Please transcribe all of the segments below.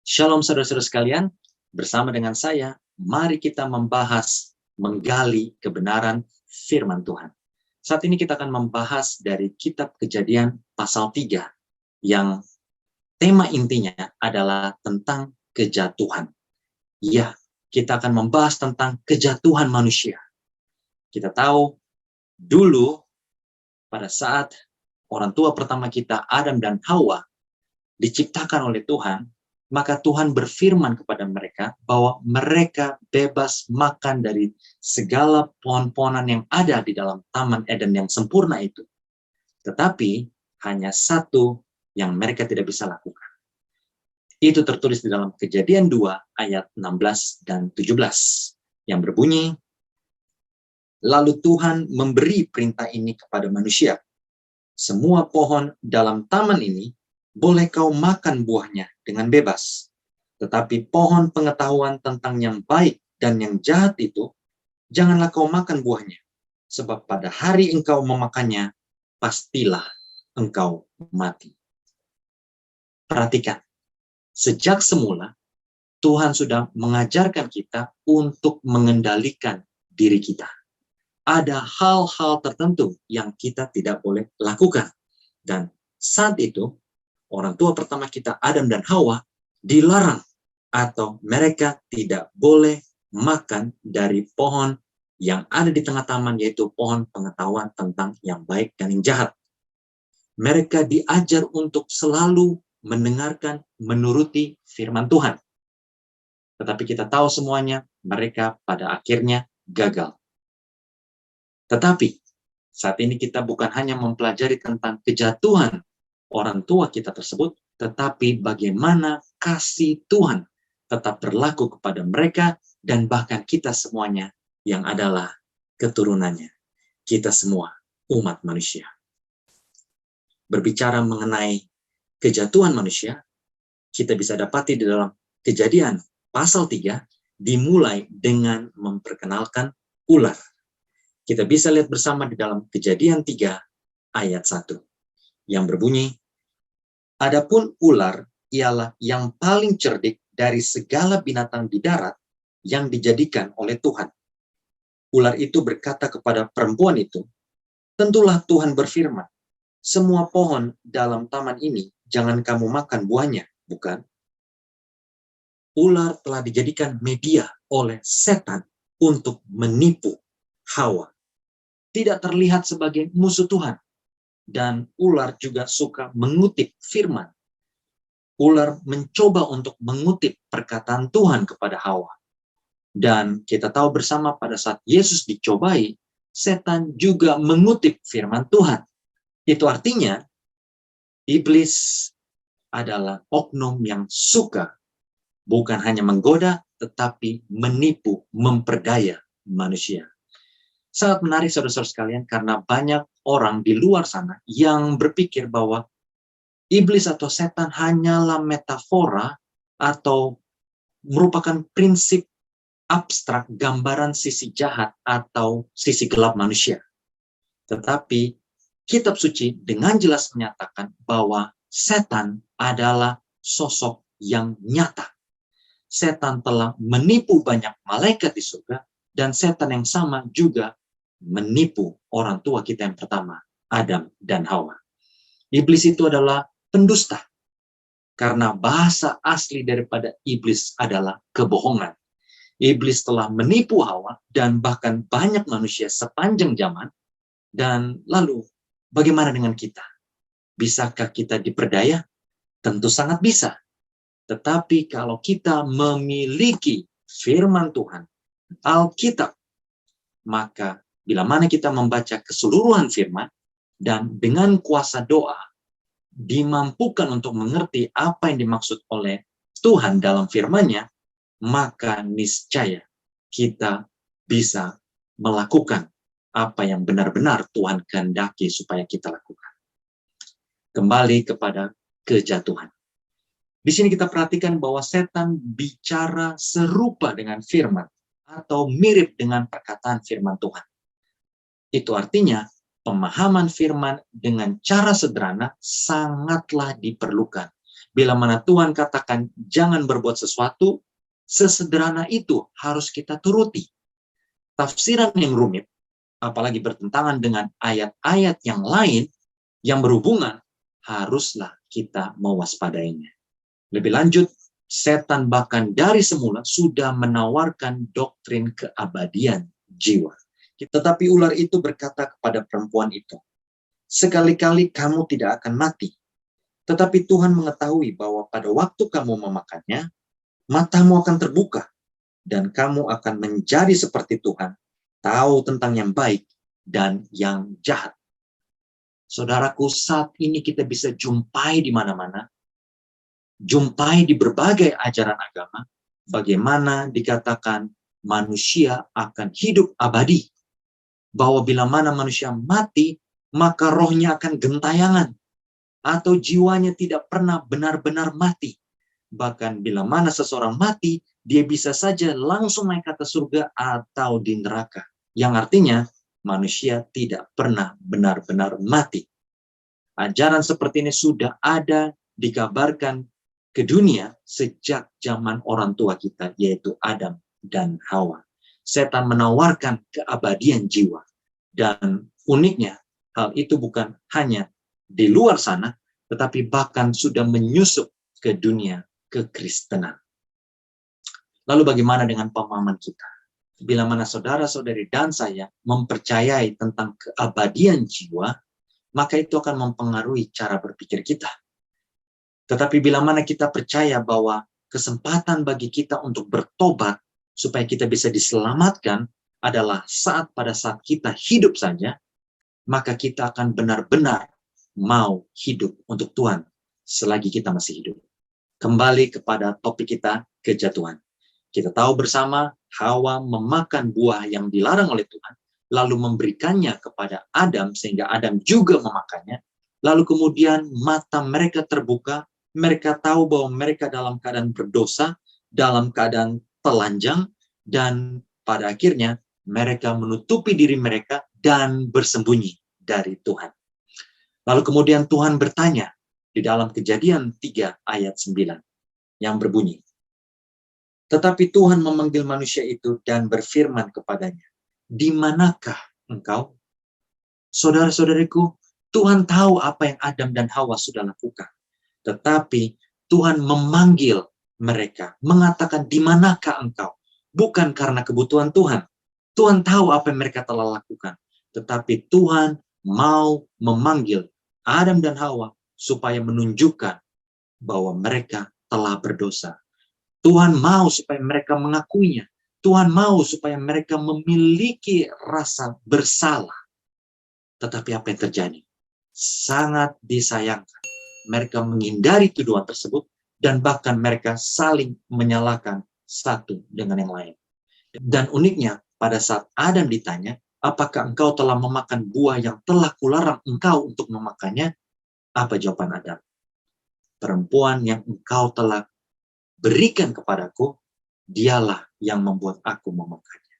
Shalom saudara-saudara sekalian, bersama dengan saya, mari kita menggali kebenaran firman Tuhan. Saat ini kita akan membahas dari kitab Kejadian pasal 3, yang tema intinya adalah tentang kejatuhan. Ya, kita akan membahas tentang kejatuhan manusia. Kita tahu, dulu pada saat orang tua pertama kita, Adam dan Hawa, diciptakan oleh Tuhan, maka Tuhan berfirman kepada mereka bahwa mereka bebas makan dari segala pohon-pohonan yang ada di dalam Taman Eden yang sempurna itu. Tetapi hanya satu yang mereka tidak bisa lakukan. Itu tertulis di dalam Kejadian 2 ayat 16 dan 17 yang berbunyi, lalu Tuhan memberi perintah ini kepada manusia. Semua pohon dalam taman ini boleh kau makan buahnya dengan bebas. Tetapi pohon pengetahuan tentang yang baik dan yang jahat itu, janganlah kau makan buahnya. Sebab pada hari engkau memakannya, pastilah engkau mati. Perhatikan, sejak semula, Tuhan sudah mengajarkan kita untuk mengendalikan diri kita. Ada hal-hal tertentu yang kita tidak boleh lakukan. Dan saat itu, orang tua pertama kita, Adam dan Hawa, dilarang atau mereka tidak boleh makan dari pohon yang ada di tengah taman, yaitu pohon pengetahuan tentang yang baik dan yang jahat. Mereka diajar untuk selalu mendengarkan, menuruti firman Tuhan. Tetapi kita tahu semuanya, mereka pada akhirnya gagal. Tetapi saat ini kita bukan hanya mempelajari tentang kejatuhan orang tua kita tersebut, tetapi bagaimana kasih Tuhan tetap berlaku kepada mereka dan bahkan kita semuanya yang adalah keturunannya. Kita semua umat manusia. Berbicara mengenai kejatuhan manusia, kita bisa dapati di dalam Kejadian pasal 3 dimulai dengan memperkenalkan ular. Kita bisa lihat bersama di dalam Kejadian 3 ayat 1 yang berbunyi, adapun ular ialah yang paling cerdik dari segala binatang di darat yang dijadikan oleh Tuhan. Ular itu berkata kepada perempuan itu, tentulah Tuhan berfirman, semua pohon dalam taman ini jangan kamu makan buahnya, bukan? Ular telah dijadikan media oleh setan untuk menipu Hawa. Tidak terlihat sebagai musuh Tuhan. Dan ular juga suka mengutip firman. Ular mencoba untuk mengutip perkataan Tuhan kepada Hawa. Dan kita tahu bersama pada saat Yesus dicobai, setan juga mengutip firman Tuhan. Itu artinya, iblis adalah oknum yang suka bukan hanya menggoda, tetapi menipu, memperdaya manusia. Sangat menarik saudara-saudara sekalian, karena banyak orang di luar sana yang berpikir bahwa iblis atau setan hanyalah metafora atau merupakan prinsip abstrak, gambaran sisi jahat atau sisi gelap manusia. Tetapi kitab suci dengan jelas menyatakan bahwa setan adalah sosok yang nyata. Setan telah menipu banyak malaikat di surga, dan setan yang sama juga menipu orang tua kita yang pertama, Adam dan Hawa. Iblis itu adalah pendusta, karena bahasa asli daripada iblis adalah kebohongan. Iblis telah menipu Hawa dan bahkan banyak manusia sepanjang zaman. Dan lalu, bagaimana dengan kita? Bisakah kita diperdaya? Tentu sangat bisa. Tetapi kalau kita memiliki firman Tuhan, Alkitab, maka bila mana kita membaca keseluruhan firman dan dengan kuasa doa dimampukan untuk mengerti apa yang dimaksud oleh Tuhan dalam firman-Nya, maka niscaya kita bisa melakukan apa yang benar-benar Tuhan kehendaki supaya kita lakukan. Kembali kepada kejatuhan. Di sini kita perhatikan bahwa setan bicara serupa dengan firman atau mirip dengan perkataan firman Tuhan. Itu artinya pemahaman firman dengan cara sederhana sangatlah diperlukan. Bila mana Tuhan katakan jangan berbuat sesuatu, sesederhana itu harus kita turuti. Tafsiran yang rumit, apalagi bertentangan dengan ayat-ayat yang lain yang berhubungan, haruslah kita mewaspadainya. Lebih lanjut, setan bahkan dari semula sudah menawarkan doktrin keabadian jiwa. Tetapi ular itu berkata kepada perempuan itu, sekali-kali kamu tidak akan mati. Tetapi Tuhan mengetahui bahwa pada waktu kamu memakannya, matamu akan terbuka, dan kamu akan menjadi seperti Tuhan, tahu tentang yang baik dan yang jahat. Saudaraku, saat ini kita bisa jumpai di mana-mana, jumpai di berbagai ajaran agama, bagaimana dikatakan manusia akan hidup abadi. Bahwa bila mana manusia mati, maka rohnya akan gentayangan, atau jiwanya tidak pernah benar-benar mati. Bahkan bila mana seseorang mati, dia bisa saja langsung naik ke atas surga atau di neraka. Yang artinya, manusia tidak pernah benar-benar mati. Ajaran seperti ini sudah ada dikabarkan ke dunia sejak zaman orang tua kita, yaitu Adam dan Hawa. Setan menawarkan keabadian jiwa. Dan uniknya, hal itu bukan hanya di luar sana, tetapi bahkan sudah menyusup ke dunia kekristenan. Lalu bagaimana dengan pemahaman kita? Bila mana saudara-saudari dan saya mempercayai tentang keabadian jiwa, maka itu akan mempengaruhi cara berpikir kita. Tetapi bila mana kita percaya bahwa kesempatan bagi kita untuk bertobat, supaya kita bisa diselamatkan, adalah pada saat kita hidup saja, maka kita akan benar-benar mau hidup untuk Tuhan selagi kita masih hidup. Kembali kepada topik kita, kejatuhan. Kita tahu bersama, Hawa memakan buah yang dilarang oleh Tuhan, lalu memberikannya kepada Adam, sehingga Adam juga memakannya. Lalu kemudian mata mereka terbuka, mereka tahu bahwa mereka dalam keadaan berdosa, dalam keadaan telanjang, dan pada akhirnya mereka menutupi diri mereka dan bersembunyi dari Tuhan. Lalu kemudian Tuhan bertanya di dalam Kejadian 3 ayat 9 yang berbunyi, tetapi Tuhan memanggil manusia itu dan berfirman kepadanya, di manakah engkau? Saudara-saudariku, Tuhan tahu apa yang Adam dan Hawa sudah lakukan. Tetapi Tuhan memanggil mereka, mengatakan di manakah engkau? Bukan karena kebutuhan Tuhan. Tuhan tahu apa yang mereka telah lakukan. Tetapi Tuhan mau memanggil Adam dan Hawa supaya menunjukkan bahwa mereka telah berdosa. Tuhan mau supaya mereka mengakuinya. Tuhan mau supaya mereka memiliki rasa bersalah. Tetapi apa yang terjadi? Sangat disayangkan. Mereka menghindari tuduhan tersebut dan bahkan mereka saling menyalahkan satu dengan yang lain. Dan uniknya, pada saat Adam ditanya, apakah engkau telah memakan buah yang telah kularang engkau untuk memakannya? Apa jawaban Adam? Perempuan yang engkau telah berikan kepadaku, dialah yang membuat aku memakannya.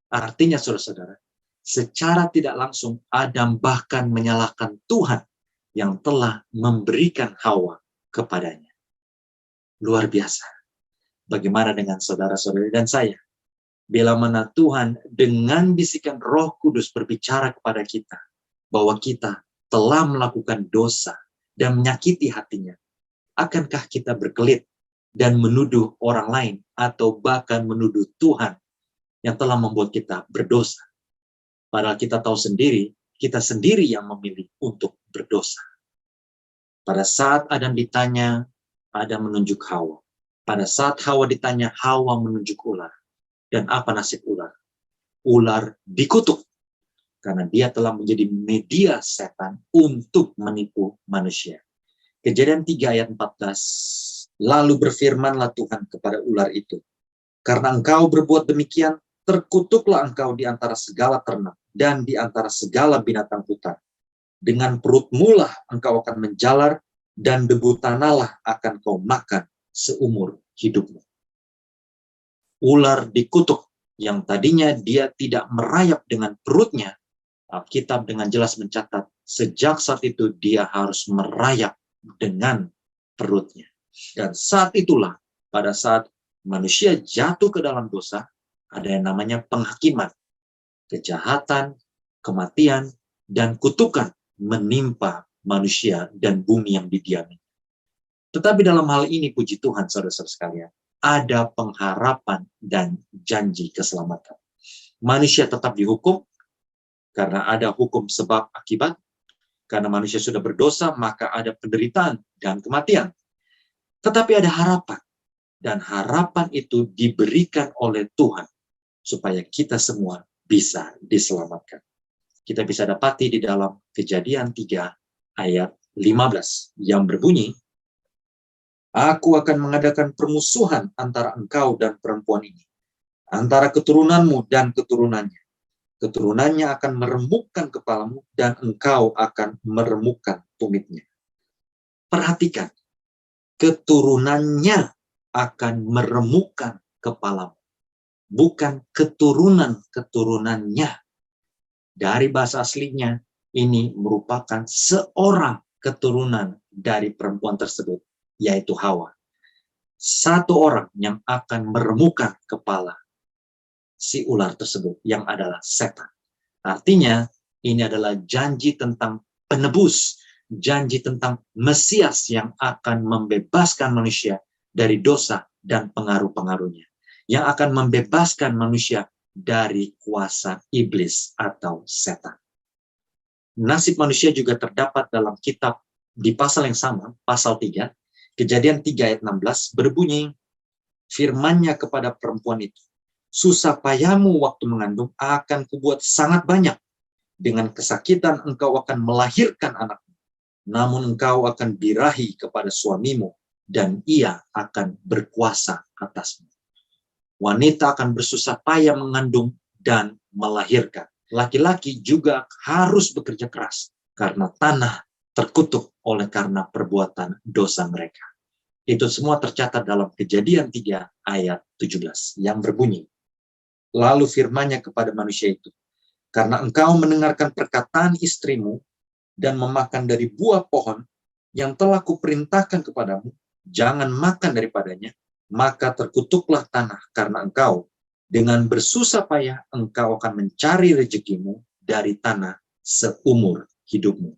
Artinya, saudara-saudara, secara tidak langsung Adam bahkan menyalahkan Tuhan yang telah memberikan Hawa kepadanya. Luar biasa. Bagaimana dengan saudara-saudari dan saya? Bila mana Tuhan dengan bisikan Roh Kudus berbicara kepada kita bahwa kita telah melakukan dosa dan menyakiti hatinya, akankah kita berkelit dan menuduh orang lain atau bahkan menuduh Tuhan yang telah membuat kita berdosa? Padahal kita tahu sendiri, kita sendiri yang memilih untuk berdosa. Pada saat Adam ditanya, Adam menunjuk Hawa. Pada saat Hawa ditanya, Hawa menunjuk ular. Dan apa nasib ular? Ular dikutuk. Karena dia telah menjadi media setan untuk menipu manusia. Kejadian 3 ayat 14. Lalu berfirmanlah Tuhan kepada ular itu, karena engkau berbuat demikian, terkutuklah engkau di antara segala ternak dan di antara segala binatang hutan. Dengan perutmu lah engkau akan menjalar, dan debu tanahlah akan kau makan seumur hidupmu. Ular dikutuk, yang tadinya dia tidak merayap dengan perutnya. Alkitab dengan jelas mencatat, sejak saat itu dia harus merayap dengan perutnya. Dan saat itulah, pada saat manusia jatuh ke dalam dosa, ada yang namanya penghakiman, kejahatan, kematian, dan kutukan menimpa manusia dan bumi yang didiami. Tetapi dalam hal ini, puji Tuhan, saudara-saudara sekalian, ada pengharapan dan janji keselamatan. Manusia tetap dihukum, karena ada hukum sebab akibat. Karena manusia sudah berdosa, maka ada penderitaan dan kematian. Tetapi ada harapan. Dan harapan itu diberikan oleh Tuhan, supaya kita semua bisa diselamatkan. Kita bisa dapati di dalam Kejadian 3 ayat 15 yang berbunyi, Aku akan mengadakan permusuhan antara engkau dan perempuan ini, antara keturunanmu dan keturunannya. Keturunannya akan meremukkan kepalamu dan engkau akan meremukkan tumitnya. Perhatikan, keturunannya akan meremukkan kepalamu. Bukan keturunannya. Dari bahasa aslinya, ini merupakan seorang keturunan dari perempuan tersebut, yaitu Hawa. Satu orang yang akan meremukkan kepala si ular tersebut, yang adalah setan. Artinya, ini adalah janji tentang penebus, janji tentang Mesias yang akan membebaskan manusia dari dosa dan pengaruh-pengaruhnya, yang akan membebaskan manusia dari kuasa iblis atau setan. Nasib manusia juga terdapat dalam kitab di pasal yang sama, pasal 3, Kejadian 3 ayat 16, berbunyi, firman-Nya kepada perempuan itu, susah payahmu waktu mengandung akan kubuat sangat banyak. Dengan kesakitan engkau akan melahirkan anakmu. Namun engkau akan birahi kepada suamimu, dan ia akan berkuasa atasmu. Wanita akan bersusah payah mengandung dan melahirkan. Laki-laki juga harus bekerja keras, karena tanah terkutuk oleh karena perbuatan dosa mereka. Itu semua tercatat dalam Kejadian 3 ayat 17 yang berbunyi, lalu firman-Nya kepada manusia itu, karena engkau mendengarkan perkataan istrimu dan memakan dari buah pohon yang telah kuperintahkan kepadamu, jangan makan daripadanya, maka terkutuklah tanah karena engkau. Dengan bersusah payah engkau akan mencari rezekimu dari tanah seumur hidupmu.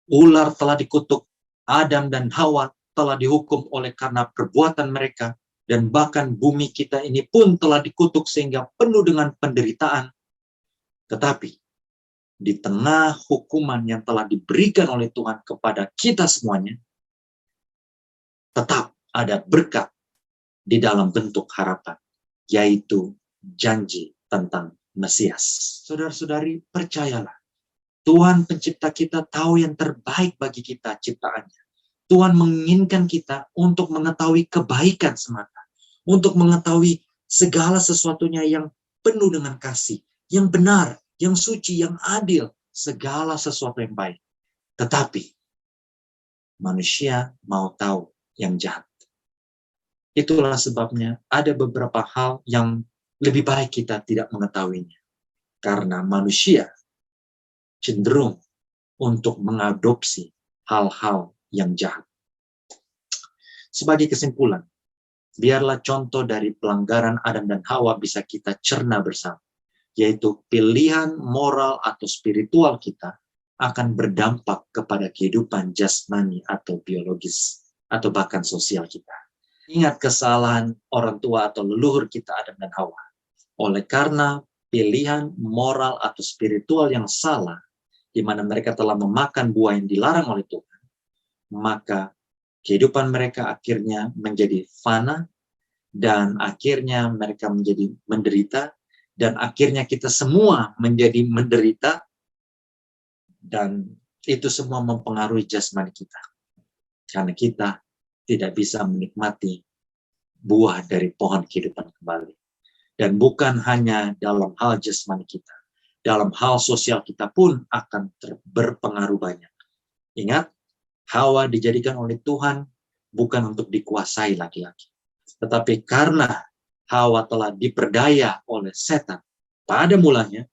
Ular telah dikutuk, Adam dan Hawa telah dihukum oleh karena perbuatan mereka, dan bahkan bumi kita ini pun telah dikutuk sehingga penuh dengan penderitaan. Tetapi di tengah hukuman yang telah diberikan oleh Tuhan kepada kita semuanya, tetap ada berkat di dalam bentuk harapan, yaitu janji tentang Mesias. Saudara-saudari, percayalah, Tuhan pencipta kita tahu yang terbaik bagi kita ciptaannya. Tuhan menginginkan kita untuk mengetahui kebaikan semata, untuk mengetahui segala sesuatunya yang penuh dengan kasih, yang benar, yang suci, yang adil, segala sesuatu yang baik. Tetapi manusia mau tahu yang jahat. Itulah sebabnya ada beberapa hal yang lebih baik kita tidak mengetahuinya. Karena manusia cenderung untuk mengadopsi hal-hal yang jahat. Sebagai kesimpulan, biarlah contoh dari pelanggaran Adam dan Hawa bisa kita cerna bersama, yaitu pilihan moral atau spiritual kita akan berdampak kepada kehidupan jasmani atau biologis, atau bahkan sosial kita. Ingat kesalahan orang tua atau leluhur kita Adam dan Hawa. Oleh karena pilihan moral atau spiritual yang salah, di mana mereka telah memakan buah yang dilarang oleh Tuhan, maka kehidupan mereka akhirnya menjadi fana, dan akhirnya mereka menjadi menderita, dan akhirnya kita semua menjadi menderita, dan itu semua mempengaruhi jasmani kita. Karena kita tidak bisa menikmati buah dari pohon kehidupan kembali. Dan bukan hanya dalam hal jasmani kita, dalam hal sosial kita pun akan berpengaruh banyak. Ingat, Hawa dijadikan oleh Tuhan bukan untuk dikuasai laki-laki. Tetapi karena Hawa telah diperdaya oleh setan pada mulanya,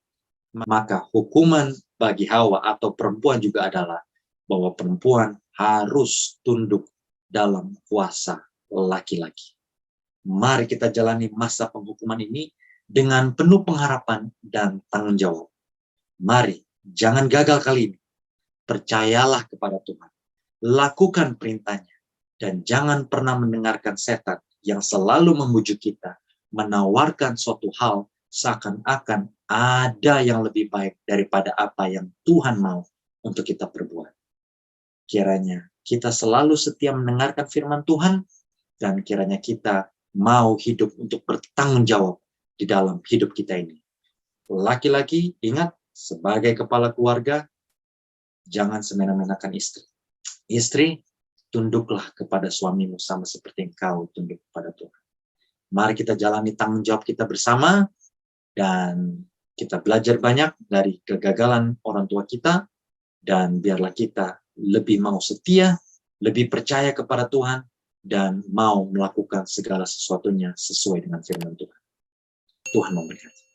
maka hukuman bagi Hawa atau perempuan juga adalah bahwa perempuan harus tunduk dalam kuasa laki-laki. Mari kita jalani masa penghukuman ini dengan penuh pengharapan dan tanggung jawab. Mari, jangan gagal kali ini. Percayalah kepada Tuhan. Lakukan perintahnya. Dan jangan pernah mendengarkan setan yang selalu membujuk kita, menawarkan suatu hal seakan-akan ada yang lebih baik daripada apa yang Tuhan mau untuk kita perbuat. Kiranya kita selalu setia mendengarkan firman Tuhan, dan kiranya kita mau hidup untuk bertanggung jawab di dalam hidup kita ini. Laki-laki, ingat, sebagai kepala keluarga, jangan semena-menakan istri. Istri, tunduklah kepada suamimu sama seperti engkau tunduk kepada Tuhan. Mari kita jalani tanggung jawab kita bersama, dan kita belajar banyak dari kegagalan orang tua kita, dan biarlah kita lebih mau setia, lebih percaya kepada Tuhan, dan mau melakukan segala sesuatunya sesuai dengan firman Tuhan. Tuhan memberkati.